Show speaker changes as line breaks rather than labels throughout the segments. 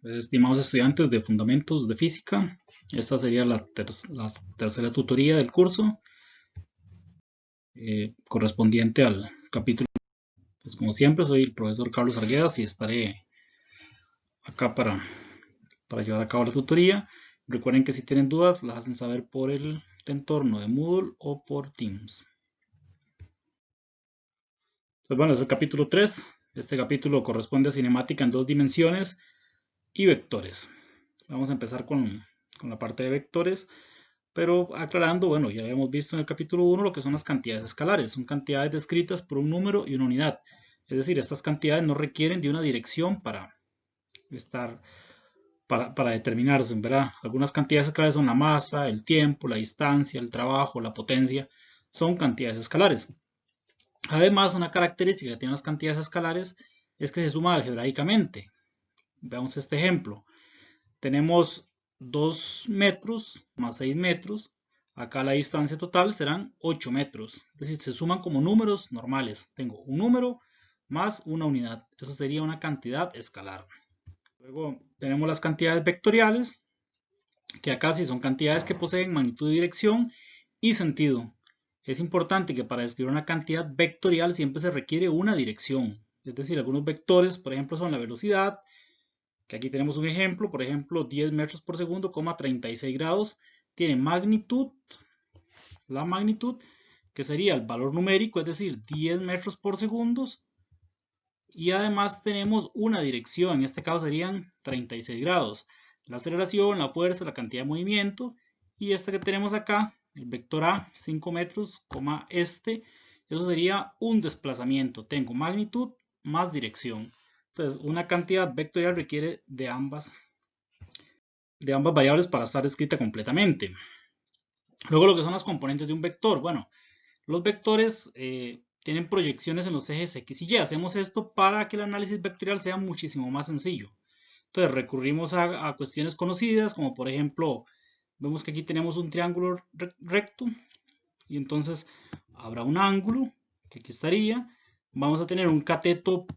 Estimados estudiantes de Fundamentos de Física, esta sería la tercera tutoría del curso correspondiente al capítulo. Pues como siempre, soy el profesor Carlos Arguedas y estaré acá para llevar a cabo la tutoría. Recuerden que si tienen dudas, las hacen saber por el entorno de Moodle o por Teams. Pues bueno, es el capítulo 3. Este capítulo corresponde a cinemática en 2 dimensiones y vectores. Vamos a empezar con la parte de vectores, pero aclarando, bueno, ya habíamos visto en el capítulo 1 lo que son las cantidades escalares. Son cantidades descritas por un número y una unidad. Es decir, estas cantidades no requieren de una dirección para determinarse, ¿verdad? Algunas cantidades escalares son la masa, el tiempo, la distancia, el trabajo, la potencia. Son cantidades escalares. Además, una característica que tienen las cantidades escalares es que se suman algebraicamente. Veamos este ejemplo. Tenemos 2 metros más 6 metros. Acá la distancia total serán 8 metros. Es decir, se suman como números normales. Tengo un número más una unidad. Eso sería una cantidad escalar. Luego tenemos las cantidades vectoriales, que acá sí son cantidades que poseen magnitud de dirección y sentido. Es importante que para describir una cantidad vectorial siempre se requiere una dirección. Es decir, algunos vectores, por ejemplo, son la velocidad, que aquí tenemos un ejemplo, por ejemplo, 10 metros por segundo, 36 grados, tiene magnitud, la magnitud, que sería el valor numérico, es decir, 10 metros por segundo, y además tenemos una dirección, en este caso serían 36 grados. La aceleración, la fuerza, la cantidad de movimiento, y este que tenemos acá, el vector A, 5 metros, eso sería un desplazamiento. Tengo magnitud más dirección. Entonces, una cantidad vectorial requiere de ambas variables para estar escrita completamente. Luego, lo que son las componentes de un vector. Bueno, los vectores tienen proyecciones en los ejes X y Y. Hacemos esto para que el análisis vectorial sea muchísimo más sencillo. Entonces, recurrimos a cuestiones conocidas, como por ejemplo, vemos que aquí tenemos un triángulo recto, y entonces habrá un ángulo, que aquí estaría. Vamos a tener un cateto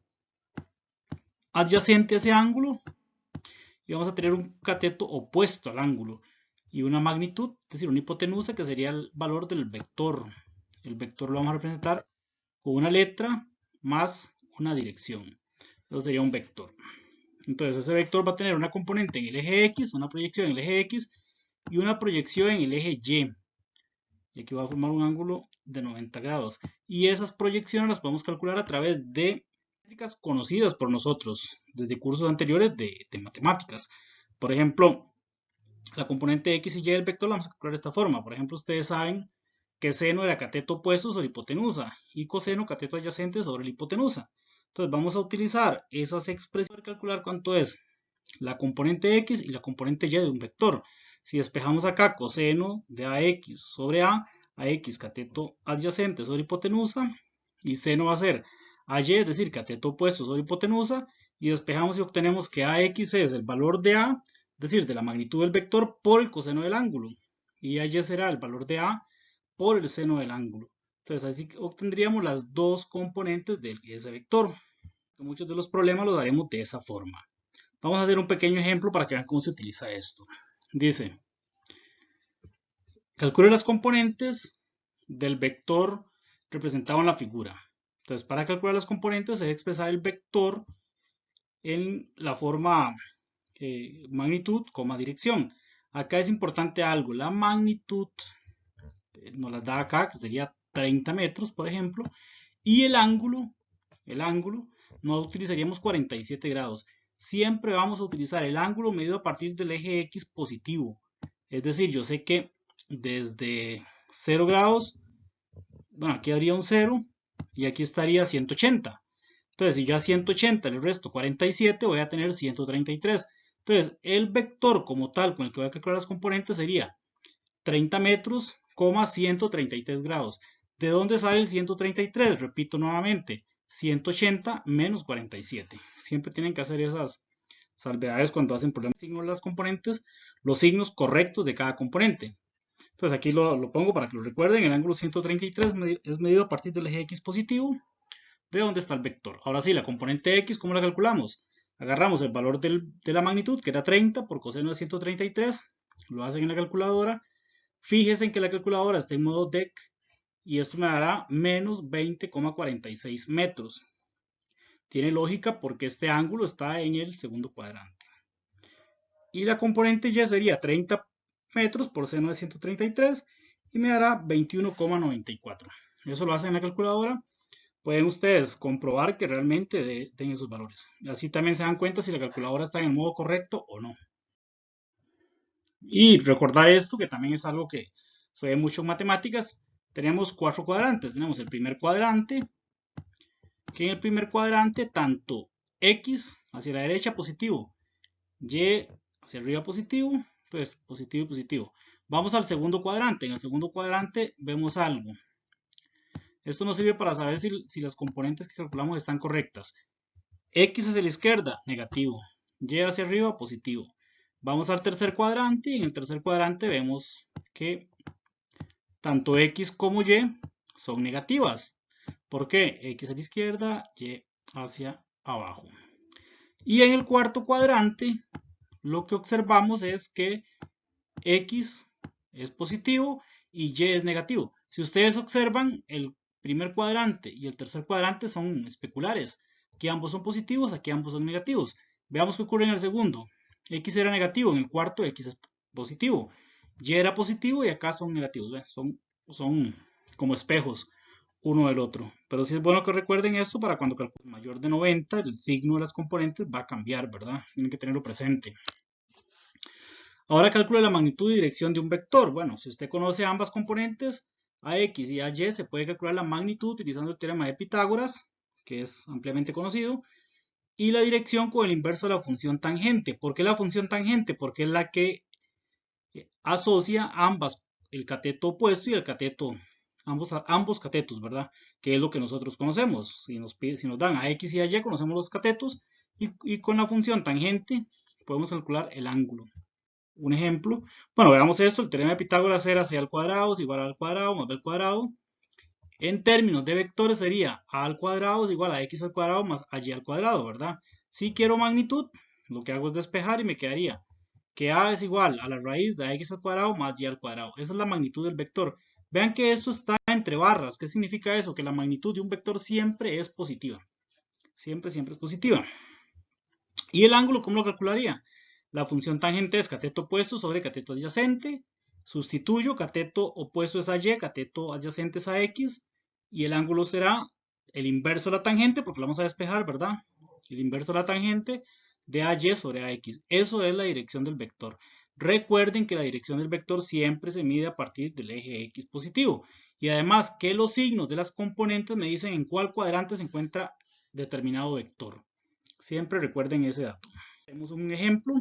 adyacente a ese ángulo, y vamos a tener un cateto opuesto al ángulo y una magnitud, es decir, una hipotenusa, que sería el valor del vector. El vector lo vamos a representar con una letra más una dirección. Eso sería un vector. Entonces ese vector va a tener una componente en el eje X, una proyección en el eje X y una proyección en el eje Y. Y aquí va a formar un ángulo de 90 grados. Y esas proyecciones las podemos calcular a través de métricas conocidas por nosotros desde cursos anteriores de matemáticas. Por ejemplo, la componente X y Y del vector la vamos a calcular de esta forma. Por ejemplo, ustedes saben que seno era cateto opuesto sobre hipotenusa y coseno cateto adyacente sobre la hipotenusa. Entonces vamos a utilizar esas expresiones para calcular cuánto es la componente X y la componente Y de un vector. Si despejamos acá coseno de AX sobre AX cateto adyacente sobre hipotenusa, y seno va a ser AY, es decir, cateto opuesto sobre hipotenusa, y despejamos y obtenemos que AX es el valor de A, es decir, de la magnitud del vector por el coseno del ángulo, y AY será el valor de A por el seno del ángulo. Entonces así obtendríamos las dos componentes de ese vector. Muchos de los problemas los haremos de esa forma. Vamos a hacer un pequeño ejemplo para que vean cómo se utiliza esto. Dice, calcule las componentes del vector representado en la figura. Entonces, para calcular las componentes se debe expresar el vector en la forma magnitud, dirección. Acá es importante algo, la magnitud nos la da acá, que sería 30 metros, por ejemplo, y el ángulo, no utilizaríamos 47 grados. Siempre vamos a utilizar el ángulo medido a partir del eje X positivo. Es decir, yo sé que desde 0 grados, bueno, aquí habría un 0 y aquí estaría 180. Entonces, si yo a 180 le resto 47, voy a tener 133. Entonces, el vector como tal con el que voy a calcular las componentes sería 30 metros, 133 grados. ¿De dónde sale el 133? Repito nuevamente, 180 menos 47. Siempre tienen que hacer esas salvedades cuando hacen problemas de signos de las componentes, los signos correctos de cada componente. Entonces aquí lo pongo para que lo recuerden. El ángulo 133 es medido a partir del eje X positivo, de dónde está el vector. Ahora sí, la componente X, ¿cómo la calculamos? Agarramos el valor de la magnitud, que era 30 por coseno de 133, lo hacen en la calculadora. Fíjense en que la calculadora está en modo DEC y esto me dará menos 20,46 metros. Tiene lógica porque este ángulo está en el segundo cuadrante. Y la componente Y sería 30 metros por seno de 133 y me dará 21,94. Eso lo hacen en la calculadora. Pueden ustedes comprobar que realmente den esos valores. Así también se dan cuenta si la calculadora está en el modo correcto o no. Y recordar esto, que también es algo que se ve mucho en matemáticas. Tenemos 4 cuadrantes. Tenemos el primer cuadrante, que en el primer cuadrante tanto X hacia la derecha positivo, Y hacia arriba positivo, pues positivo y positivo. Vamos al segundo cuadrante. En el segundo cuadrante vemos algo. Esto nos sirve para saber si las componentes que calculamos están correctas. X hacia la izquierda, negativo. Y hacia arriba, positivo. Vamos al tercer cuadrante y en el tercer cuadrante vemos que tanto X como Y son negativas. ¿Por qué? X a la izquierda, Y hacia abajo. Y en el cuarto cuadrante, lo que observamos es que X es positivo y Y es negativo. Si ustedes observan, el primer cuadrante y el tercer cuadrante son especulares. Aquí ambos son positivos, aquí ambos son negativos. Veamos qué ocurre en el segundo. X era negativo, en el cuarto X es positivo. Y era positivo y acá son negativos. ¿Ves? Son como espejos uno del otro. Pero sí es bueno que recuerden esto para cuando calculen mayor de 90, el signo de las componentes va a cambiar, ¿verdad? Tienen que tenerlo presente. Ahora calcule la magnitud y dirección de un vector. Bueno, si usted conoce ambas componentes, AX y AY, se puede calcular la magnitud utilizando el teorema de Pitágoras, que es ampliamente conocido, y la dirección con el inverso de la función tangente. ¿Por qué la función tangente? Porque es la que asocia ambas, el cateto opuesto y el cateto, ambos catetos, ¿verdad? Que es lo que nosotros conocemos. Si nos dan a X y a Y, conocemos los catetos, y con la función tangente podemos calcular el ángulo. Un ejemplo, bueno, veamos esto, el teorema de Pitágoras era C al cuadrado es igual a al cuadrado más B al cuadrado. En términos de vectores sería A al cuadrado es igual a X al cuadrado más AY al cuadrado, ¿verdad? Si quiero magnitud, lo que hago es despejar y me quedaría que A es igual a la raíz de X al cuadrado más Y al cuadrado. Esa es la magnitud del vector. Vean que esto está entre barras. ¿Qué significa eso? Que la magnitud de un vector siempre es positiva. Siempre es positiva. ¿Y el ángulo cómo lo calcularía? La función tangente es cateto opuesto sobre cateto adyacente. Sustituyo, cateto opuesto es a Y, cateto adyacente es a X. Y el ángulo será el inverso de la tangente, porque lo vamos a despejar, ¿verdad? El inverso de la tangente de AY sobre AX. Eso es la dirección del vector. Recuerden que la dirección del vector siempre se mide a partir del eje X positivo. Y además que los signos de las componentes me dicen en cuál cuadrante se encuentra determinado vector. Siempre recuerden ese dato. Tenemos un ejemplo.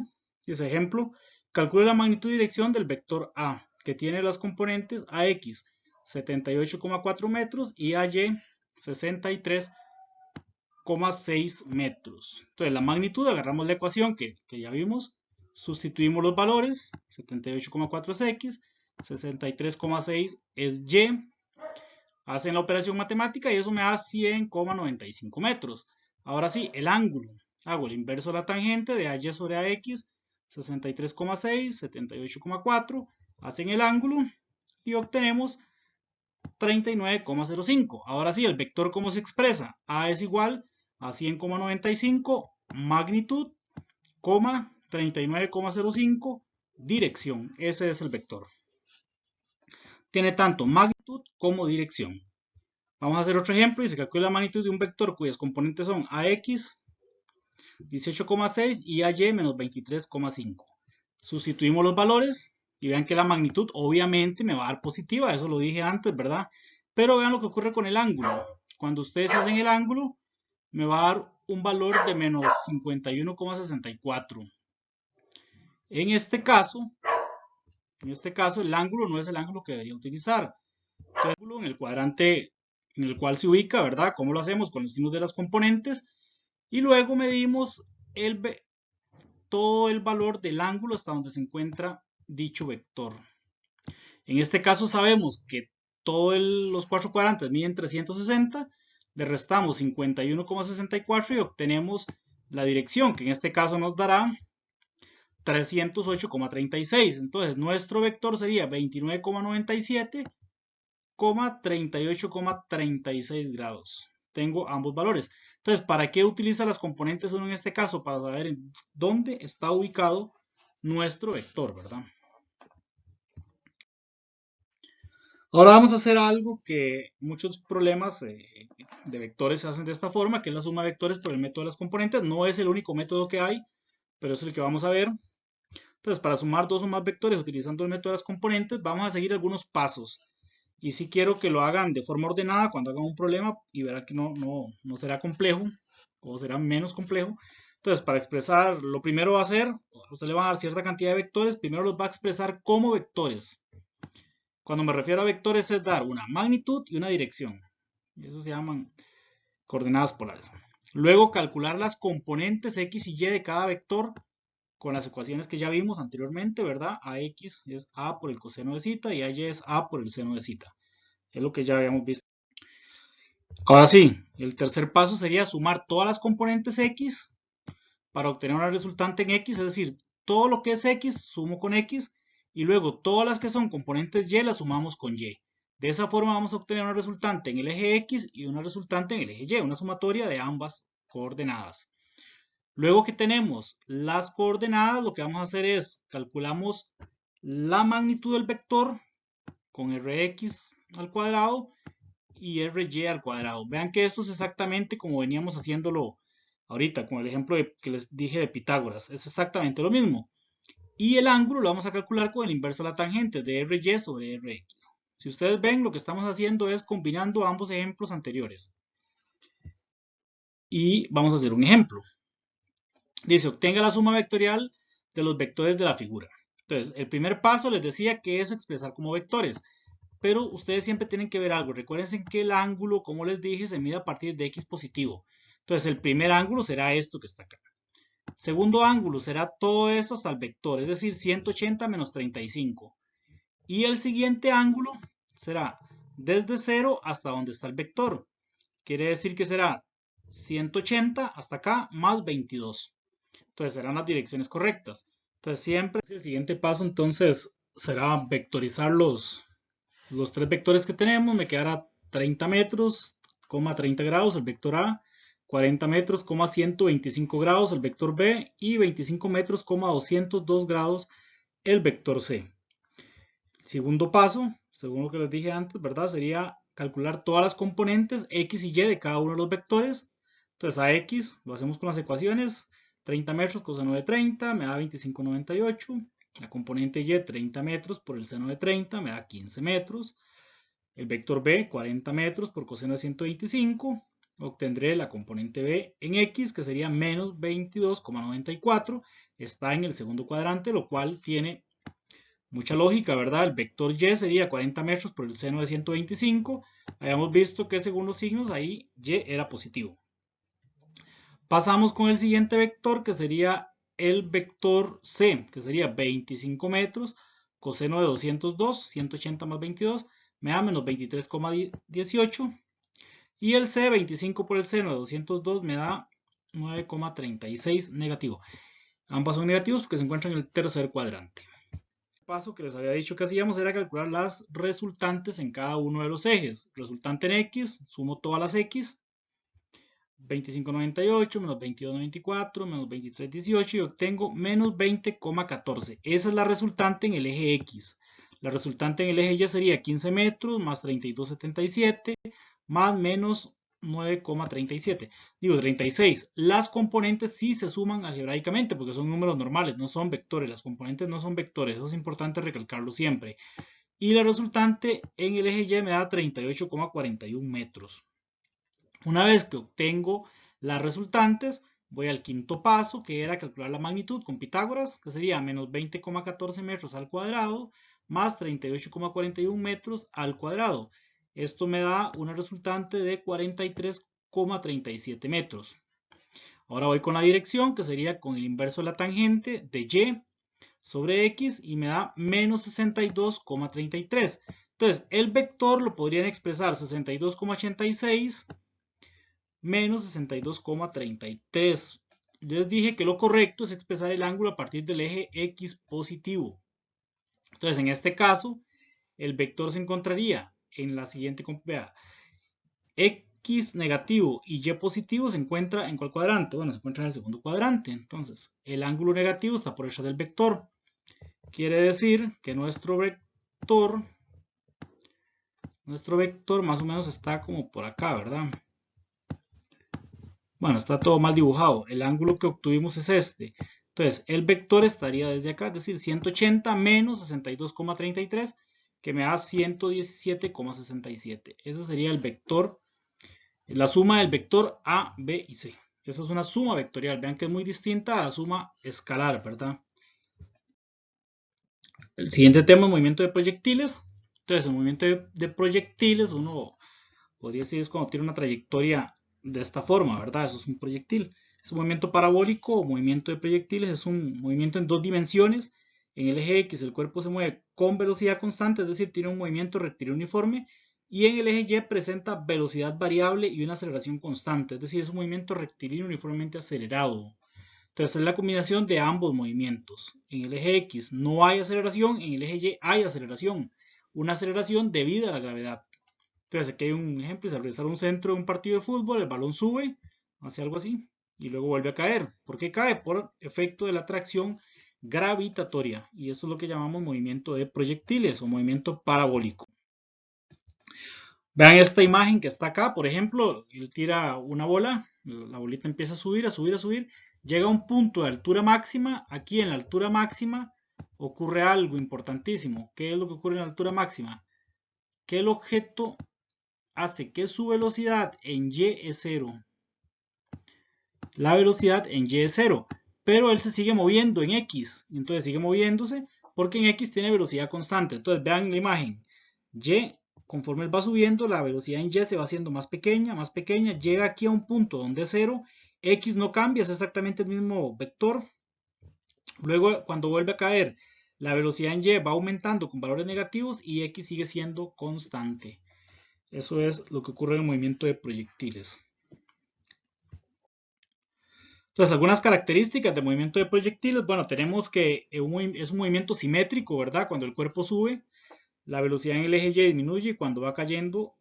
Ese ejemplo, calcule la magnitud y dirección del vector A, que tiene las componentes AX 78,4 metros y AY 63,6 metros. Entonces, la magnitud, agarramos la ecuación que ya vimos, sustituimos los valores, 78,4 es X, 63,6 es Y, hacen la operación matemática y eso me da 100,95 metros. Ahora sí, el ángulo. Hago el inverso de la tangente de AY sobre AX, 63,6, 78,4. Hacen el ángulo y obtenemos 39,05. Ahora sí, el vector cómo se expresa. A es igual a 100,95 magnitud, 39,05 dirección. Ese es el vector. Tiene tanto magnitud como dirección. Vamos a hacer otro ejemplo y se calcula la magnitud de un vector cuyas componentes son AX 18,6 y AY menos 23,5. Sustituimos los valores y vean que la magnitud obviamente me va a dar positiva, eso lo dije antes, ¿verdad? Pero vean lo que ocurre con el ángulo. Cuando ustedes hacen el ángulo, me va a dar un valor de menos 51,64. En este caso, el ángulo no es el ángulo que debería utilizar. El ángulo en el cuadrante en el cual se ubica, ¿verdad? ¿Cómo lo hacemos? Con los signos de las componentes. Y luego medimos todo el valor del ángulo hasta donde se encuentra dicho vector. En este caso sabemos que todos los 4 cuadrantes miden 360, le restamos 51,64 y obtenemos la dirección, que en este caso nos dará 308,36. Entonces, nuestro vector sería 29,97, 38,36 grados. Tengo ambos valores. Entonces, ¿para qué utiliza las componentes 1 en este caso? Para saber en dónde está ubicado nuestro vector, ¿verdad? Ahora vamos a hacer algo que muchos problemas de vectores se hacen de esta forma, que es la suma de vectores por el método de las componentes. No es el único método que hay, pero es el que vamos a ver. Entonces, para sumar dos o más vectores utilizando el método de las componentes, vamos a seguir algunos pasos. Y si quiero que lo hagan de forma ordenada cuando hagan un problema y verán que no será complejo o será menos complejo. Entonces, para expresar, lo primero va a ser, usted le va a dar cierta cantidad de vectores, primero los va a expresar como vectores. Cuando me refiero a vectores es dar una magnitud y una dirección. Eso se llaman coordenadas polares. Luego calcular las componentes x y y de cada vector con las ecuaciones que ya vimos anteriormente, ¿verdad? Ax es a por el coseno de zeta y ay es a por el seno de zeta. Es lo que ya habíamos visto. Ahora sí, el tercer paso sería sumar todas las componentes x para obtener una resultante en x, es decir, todo lo que es x sumo con x y luego todas las que son componentes y las sumamos con y. De esa forma vamos a obtener una resultante en el eje x y una resultante en el eje y, una sumatoria de ambas coordenadas. Luego que tenemos las coordenadas, lo que vamos a hacer es calculamos la magnitud del vector con rx al cuadrado y ry al cuadrado. Vean que esto es exactamente como veníamos haciéndolo ahorita con el ejemplo que les dije de Pitágoras. Es exactamente lo mismo. Y el ángulo lo vamos a calcular con el inverso de la tangente de ry sobre rx. Si ustedes ven, lo que estamos haciendo es combinando ambos ejemplos anteriores. Y vamos a hacer un ejemplo. Dice, obtenga la suma vectorial de los vectores de la figura. Entonces, el primer paso les decía que es expresar como vectores. Pero ustedes siempre tienen que ver algo. Recuerden que el ángulo, como les dije, se mide a partir de x positivo. Entonces, el primer ángulo será esto que está acá. Segundo ángulo será todo esto hasta el vector, es decir, 180 menos 35. Y el siguiente ángulo será desde 0 hasta donde está el vector. Quiere decir que será 180 hasta acá más 22. Entonces serán las direcciones correctas. Entonces siempre el siguiente paso entonces será vectorizar los tres vectores que tenemos. Me quedará 30 metros, 30 grados el vector A, 40 metros, 125 grados el vector B y 25 metros, 202 grados el vector C. El segundo paso, según lo que les dije antes, ¿verdad? Sería calcular todas las componentes x y y de cada uno de los vectores. Entonces a x lo hacemos con las ecuaciones. 30 metros coseno de 30 me da 25,98. La componente y, 30 metros por el seno de 30 me da 15 metros. El vector b, 40 metros por coseno de 125. Obtendré la componente b en x, que sería menos 22,94. Está en el segundo cuadrante, lo cual tiene mucha lógica, ¿verdad? El vector y sería 40 metros por el seno de 125. Habíamos visto que según los signos ahí y era positivo. Pasamos con el siguiente vector, que sería el vector C, que sería 25 metros, coseno de 202, 180 más 22, me da menos 23,18. Y el C, 25 por el seno de 202, me da 9,36 negativo. Ambas son negativos porque se encuentran en el tercer cuadrante. El paso que les había dicho que hacíamos era calcular las resultantes en cada uno de los ejes. Resultante en X, sumo todas las X. 25,98 menos 22,94 menos 23,18 y obtengo menos 20,14. Esa es la resultante en el eje X. La resultante en el eje Y sería 15 metros más 32,77 más menos 9,37. Digo 36. Las componentes sí se suman algebraicamente porque son números normales, no son vectores. Las componentes no son vectores. Eso es importante recalcarlo siempre. Y la resultante en el eje Y me da 38,41 metros. Una vez que obtengo las resultantes, voy al quinto paso, que era calcular la magnitud con Pitágoras, que sería menos 20,14 metros al cuadrado, más 38,41 metros al cuadrado. Esto me da una resultante de 43,37 metros. Ahora voy con la dirección, que sería con el inverso de la tangente de y sobre x, y me da menos 62,33. Entonces, el vector lo podrían expresar 62,86 menos 62,33. yo les dije que lo correcto es expresar el ángulo a partir del eje X positivo. Entonces, en este caso, el vector se encontraría en la siguiente, vea, X negativo y Y positivo se encuentra en ¿cuál cuadrante? Bueno, se encuentra en el segundo cuadrante. Entonces, el ángulo negativo está por detrás del vector. Quiere decir que nuestro vector más o menos está como por acá, ¿verdad? Bueno, está todo mal dibujado. El ángulo que obtuvimos es este. Entonces, el vector estaría desde acá, es decir, 180 menos 62,33, que me da 117,67. Ese sería el vector, la suma del vector A, B y C. Esa es una suma vectorial. Vean que es muy distinta a la suma escalar, ¿verdad? El siguiente tema es movimiento de proyectiles. Entonces, el movimiento de proyectiles, uno podría decir, es cuando tiene una trayectoria de esta forma, ¿verdad? Eso es un proyectil. Es un movimiento parabólico o movimiento de proyectiles, es un movimiento en dos dimensiones. En el eje X el cuerpo se mueve con velocidad constante, es decir, tiene un movimiento rectilíneo uniforme. Y en el eje Y presenta velocidad variable y una aceleración constante, es decir, es un movimiento rectilíneo uniformemente acelerado. Entonces es la combinación de ambos movimientos. En el eje X no hay aceleración, en el eje Y hay aceleración. Una aceleración debida a la gravedad. Entonces aquí hay un ejemplo, es al realizar un centro de un partido de fútbol, el balón sube, hace algo así, y luego vuelve a caer. ¿Por qué cae? Por efecto de la atracción gravitatoria. Y esto es lo que llamamos movimiento de proyectiles o movimiento parabólico. Vean esta imagen que está acá, por ejemplo, él tira una bola, la bolita empieza a subir, a subir, a subir, llega a un punto de altura máxima, aquí en la altura máxima ocurre algo importantísimo. ¿Qué es lo que ocurre en la altura máxima? Que el objeto hace que su velocidad en Y es 0. La velocidad en Y es 0. Pero él se sigue moviendo en X. Entonces sigue moviéndose porque en X tiene velocidad constante. Entonces vean la imagen. Y, conforme él va subiendo, la velocidad en Y se va haciendo más pequeña, más pequeña. Llega aquí a un punto donde es 0. X no cambia, es exactamente el mismo vector. Luego, cuando vuelve a caer, la velocidad en Y va aumentando con valores negativos y X sigue siendo constante. Eso es lo que ocurre en el movimiento de proyectiles. Entonces, algunas características del movimiento de proyectiles. Bueno, tenemos que es un movimiento simétrico, ¿verdad? Cuando el cuerpo sube, la velocidad en el eje Y disminuye y cuando va cayendo,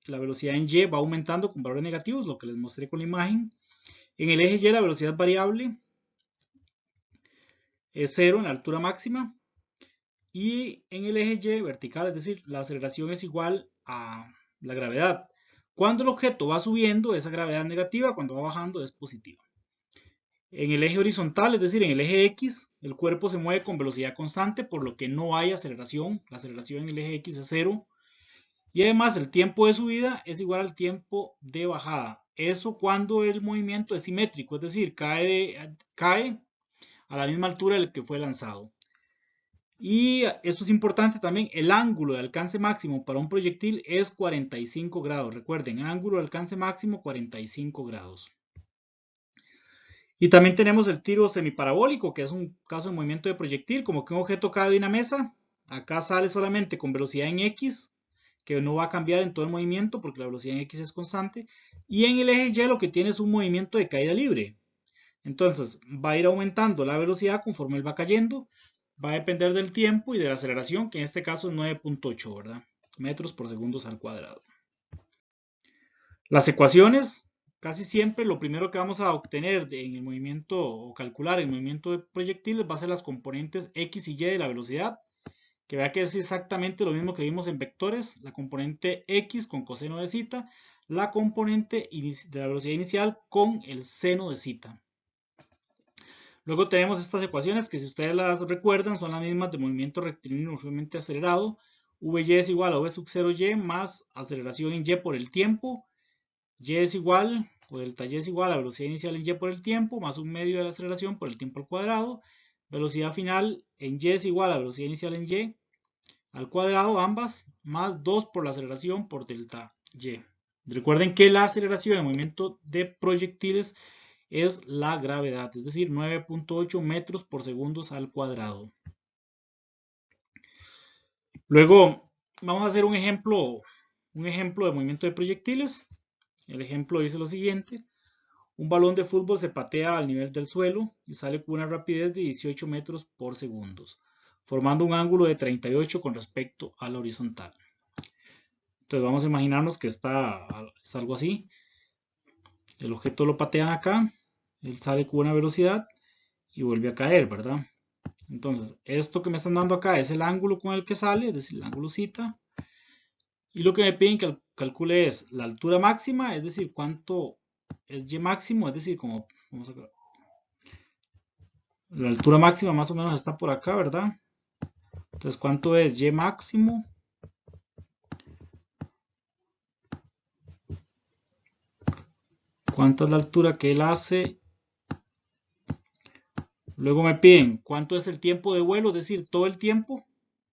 la velocidad en Y va aumentando con valores negativos, lo que les mostré con la imagen. En el eje Y la velocidad variable es 0 en la altura máxima. Y en el eje Y vertical, es decir, la aceleración es igual a la gravedad. Cuando el objeto va subiendo, esa gravedad negativa, cuando va bajando es positiva. En el eje horizontal, es decir, en el eje X, el cuerpo se mueve con velocidad constante, por lo que no hay aceleración. La aceleración en el eje X es 0. Y además el tiempo de subida es igual al tiempo de bajada. Eso cuando el movimiento es simétrico, es decir, cae a la misma altura del que fue lanzado. Y esto es importante también, el ángulo de alcance máximo para un proyectil es 45 grados. Recuerden, ángulo de alcance máximo 45 grados. Y también tenemos el tiro semiparabólico, que es un caso de movimiento de proyectil, como que un objeto cae de una mesa. Acá sale solamente con velocidad en X, que no va a cambiar en todo el movimiento porque la velocidad en X es constante. Y en el eje Y lo que tiene es un movimiento de caída libre. Entonces va a ir aumentando la velocidad conforme él va cayendo. Va a depender del tiempo y de la aceleración, que en este caso es 9.8, ¿verdad? Metros por segundos al cuadrado. Las ecuaciones, casi siempre lo primero que vamos a obtener en el movimiento o calcular el movimiento de proyectiles va a ser las componentes X y Y de la velocidad, que vea que es exactamente lo mismo que vimos en vectores, la componente X con coseno de zeta, la componente de la velocidad inicial con el seno de zeta. Luego tenemos estas ecuaciones que si ustedes las recuerdan son las mismas de movimiento rectilíneo uniformemente acelerado. Vy es igual a v sub 0y más aceleración en y por el tiempo. Y es igual, o delta y es igual a velocidad inicial en y por el tiempo, más un medio de la aceleración por el tiempo al cuadrado. Velocidad final en y es igual a velocidad inicial en y al cuadrado, ambas, más 2 por la aceleración por delta y. Recuerden que la aceleración de movimiento de proyectiles es la gravedad, es decir, 9.8 metros por segundos al cuadrado. Luego vamos a hacer un ejemplo de movimiento de proyectiles. El ejemplo dice lo siguiente: un balón de fútbol se patea al nivel del suelo y sale con una rapidez de 18 metros por segundo, formando un ángulo de 38 con respecto a la horizontal. Entonces vamos a imaginarnos que es algo así. El objeto lo patean acá, él sale con una velocidad y vuelve a caer, ¿verdad? Entonces, esto que me están dando acá es el ángulo con el que sale, es decir, el ángulo zeta. Y lo que me piden que calcule es la altura máxima, es decir, cuánto es y máximo, es decir, como vamos a ver, la altura máxima más o menos está por acá, ¿verdad? Entonces, ¿cuánto es y máximo? ¿Cuánto es la altura que él hace? Luego me piden cuánto es el tiempo de vuelo, es decir, todo el tiempo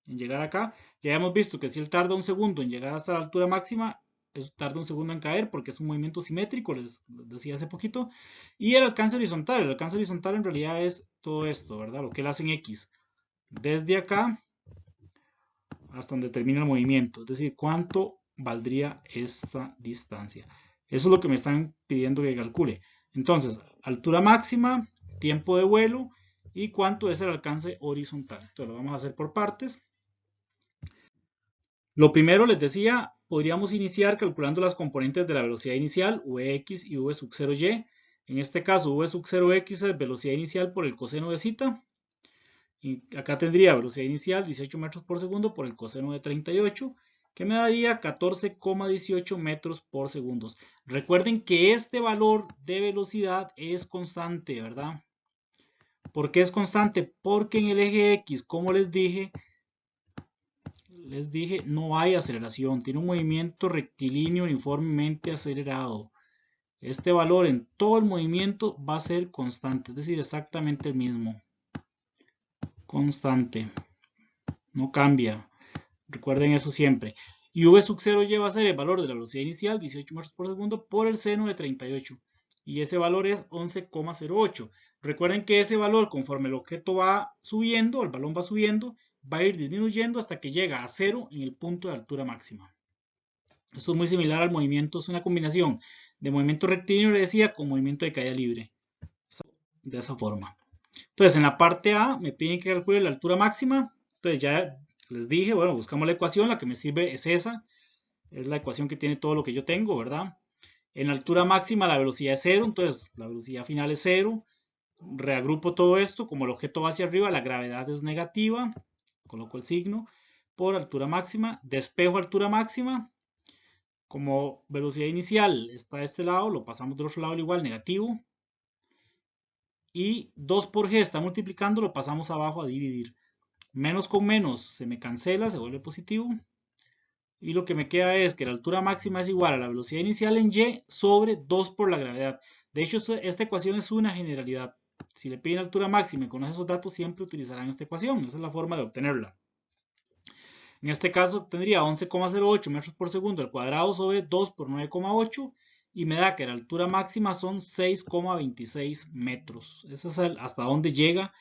en llegar acá. Ya hemos visto que si él tarda un segundo en llegar hasta la altura máxima, tarda un segundo en caer porque es un movimiento simétrico, les decía hace poquito. Y el alcance horizontal en realidad es todo esto, ¿verdad? Lo que él hace en X. Desde acá hasta donde termina el movimiento. Es decir, cuánto valdría esta distancia. Eso es lo que me están pidiendo que calcule. Entonces, altura máxima, tiempo de vuelo y cuánto es el alcance horizontal. Entonces lo vamos a hacer por partes. Lo primero les decía, podríamos iniciar calculando las componentes de la velocidad inicial, Vx y V sub 0y. En este caso, V sub 0x es velocidad inicial por el coseno de zeta. Y acá tendría velocidad inicial 18 metros por segundo por el coseno de 38, que me daría 14,18 metros por segundo. Recuerden que este valor de velocidad es constante, ¿verdad? ¿Por qué es constante? Porque en el eje X, como les dije, no hay aceleración, tiene un movimiento rectilíneo uniformemente acelerado. Este valor en todo el movimiento va a ser constante, es decir, exactamente el mismo. Constante, no cambia. Recuerden eso siempre. Y V sub 0y va a ser el valor de la velocidad inicial, 18 metros por segundo, por el seno de 38. Y ese valor es 11,08. Recuerden que ese valor, conforme el objeto va subiendo, el balón va subiendo, va a ir disminuyendo hasta que llega a 0 en el punto de altura máxima. Esto es muy similar al movimiento, es una combinación de movimiento rectilíneo, le decía, con movimiento de caída libre. De esa forma. Entonces, en la parte A me piden que calcule la altura máxima. Entonces, ya les dije, bueno, buscamos la ecuación, la que me sirve es esa. Es la ecuación que tiene todo lo que yo tengo, ¿verdad? En la altura máxima la velocidad es 0, entonces la velocidad final es 0. Reagrupo todo esto, como el objeto va hacia arriba, la gravedad es negativa. Coloco el signo por altura máxima. Despejo altura máxima. Como velocidad inicial está de este lado, lo pasamos del otro lado al igual, negativo. Y 2 por g está multiplicando, lo pasamos abajo a dividir. Menos con menos se me cancela, se vuelve positivo. Y lo que me queda es que la altura máxima es igual a la velocidad inicial en y sobre 2 por la gravedad. De hecho, esta ecuación es una generalidad. Si le piden altura máxima y conocen esos datos, siempre utilizarán esta ecuación. Esa es la forma de obtenerla. En este caso tendría 11,08 metros por segundo al cuadrado sobre 2 por 9,8 y me da que la altura máxima son 6,26 metros. Ese es hasta donde llega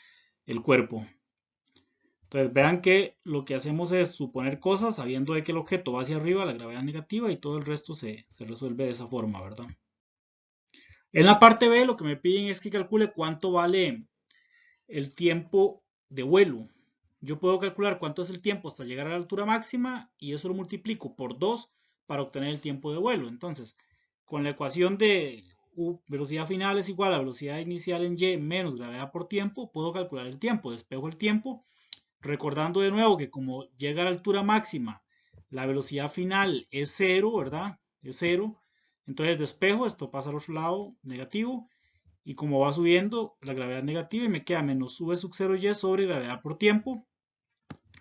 el cuerpo. Entonces vean que lo que hacemos es suponer cosas sabiendo de que el objeto va hacia arriba, la gravedad negativa, y todo el resto se resuelve de esa forma, ¿verdad? En la parte B lo que me piden es que calcule cuánto vale el tiempo de vuelo. Yo puedo calcular cuánto es el tiempo hasta llegar a la altura máxima y eso lo multiplico por 2 para obtener el tiempo de vuelo. Entonces, con la ecuación de velocidad final es igual a velocidad inicial en y menos gravedad por tiempo, puedo calcular el tiempo. Despejo el tiempo, recordando de nuevo que como llega a la altura máxima, la velocidad final es 0, ¿verdad? Es 0. Entonces despejo, esto pasa al otro lado, negativo. Y como va subiendo, la gravedad negativa y me queda menos v sub 0y sobre gravedad por tiempo.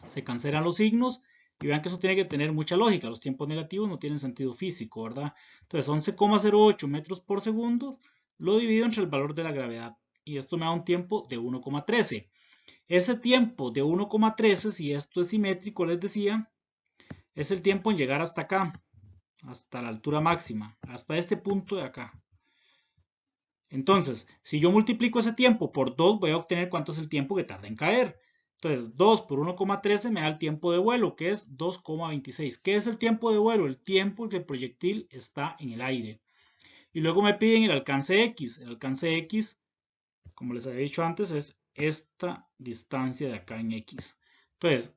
Se cancelan los signos y vean que eso tiene que tener mucha lógica. Los tiempos negativos no tienen sentido físico, ¿verdad? Entonces 11,08 metros por segundo lo divido entre el valor de la gravedad y esto me da un tiempo de 1,13. Ese tiempo de 1,13, si esto es simétrico, les decía, es el tiempo en llegar hasta acá, hasta la altura máxima, hasta este punto de acá. Entonces, si yo multiplico ese tiempo por 2, voy a obtener cuánto es el tiempo que tarda en caer. Entonces, 2 por 1,13 me da el tiempo de vuelo, que es 2,26. ¿Qué es el tiempo de vuelo? El tiempo en que el proyectil está en el aire. Y luego me piden el alcance X. El alcance X, como les había dicho antes, es esta distancia de acá en X. Entonces,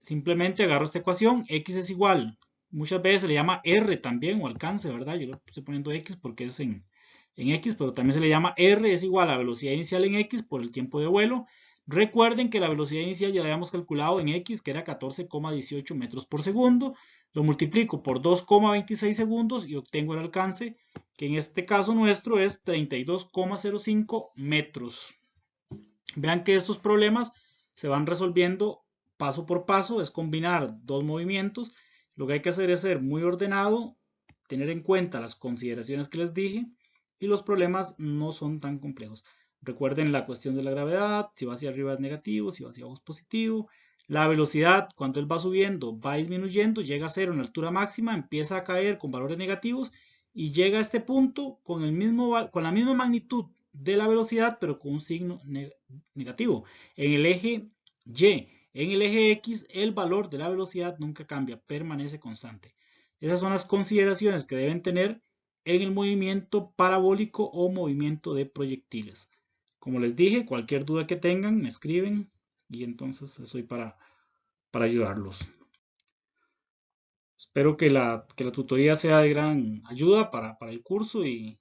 simplemente agarro esta ecuación, X es igual, muchas veces se le llama R también, o alcance, ¿verdad? Yo le estoy poniendo X porque es en X, pero también se le llama R, es igual a velocidad inicial en X por el tiempo de vuelo. Recuerden que la velocidad inicial ya la habíamos calculado en X, que era 14,18 metros por segundo. Lo multiplico por 2,26 segundos y obtengo el alcance, que en este caso nuestro es 32,05 metros. Vean que estos problemas se van resolviendo paso por paso, es combinar dos movimientos. Lo que hay que hacer es ser muy ordenado, tener en cuenta las consideraciones que les dije y los problemas no son tan complejos. Recuerden la cuestión de la gravedad, si va hacia arriba es negativo, si va hacia abajo es positivo. La velocidad, cuando él va subiendo, va disminuyendo, llega a cero en la altura máxima, empieza a caer con valores negativos y llega a este punto con la misma magnitud de la velocidad, pero con un signo negativo. En el eje Y, en el eje X, el valor de la velocidad nunca cambia, permanece constante. Esas son las consideraciones que deben tener en el movimiento parabólico o movimiento de proyectiles. Como les dije, cualquier duda que tengan, me escriben y entonces estoy para ayudarlos. Espero que la tutoría sea de gran ayuda para el curso y